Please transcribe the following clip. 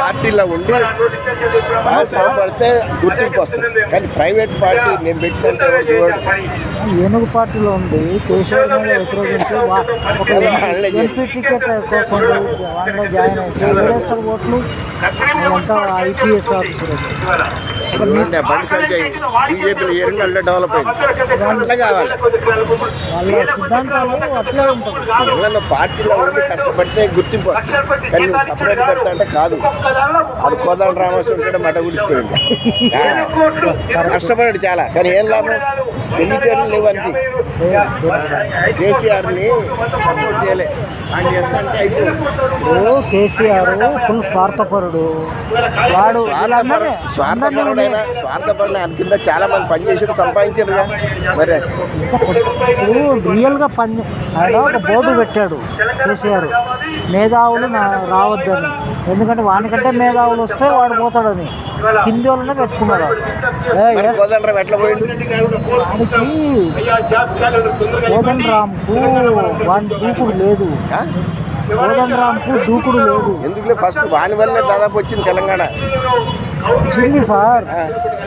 పార్టీలో ఉండి బాగా శ్రమపడితే గుర్తింపు వస్తుంది. కానీ ప్రైవేట్ పార్టీ నేను పెట్టుకుంటే చూడండి, ఏనుగు పార్టీలో ఉండి కేసీఆర్ మీద వ్యతిరేకించి ఒక ఎంపీ టికెట్ కోసం వాళ్ళలో జాయిన్ అయితే వేరేస్తారు ఓట్లు. అంతా ఐపీఎస్ ఆఫీసర్ బండి సంజయ్ బీజేపీలో ఏరుగంట డెవలప్ అయింది. అట్లా కావాలి. వాళ్ళ సిద్ధాంతాలు అట్లే ఉంటుంది. ఏమన్నా పార్టీలో ఉండి కష్టపడితే గుర్తింపు వస్తుంది. కానీ నువ్వు సపరేట్ పెడతా అంటే కాదు. అది కోదండ రామస్వామి ఉంటే మట గుడిసిపోయింది. కష్టపడాడు చాలా, కానీ ఏం లాభం? తెలివితేటలు లేవనికి కేసీఆర్ని సపోర్ట్ చేయలే. ఆయన చేస్తా అంటే అయిపోయింది. కేసీఆర్ ఫుల్ స్వార్థపరుడు. వాడు స్వార్థపరుడైనా ఆయన కింద చాలా మంది పనిచేసి సంపాదించారుగా. మరి ఇప్పుడు రియల్గా ఆయన ఒక బోర్డు పెట్టాడు కేసీఆర్, మేధావులు రావద్దని. ఎందుకంటే వానికంటే మేధావులు వస్తే వాడు పోతాడని కింది వాళ్ళనే పెట్టుకున్నాడు. ఎట్లా పోయిండు? వానికి కోదండరాంకు వాని దూకుడు లేదు. కోదండరాంకు దూకుడు లేదు. ఎందుకులే, ఫస్ట్ వాని వల్లే దాదాపు వచ్చింది తెలంగాణ. వచ్చింది సార్.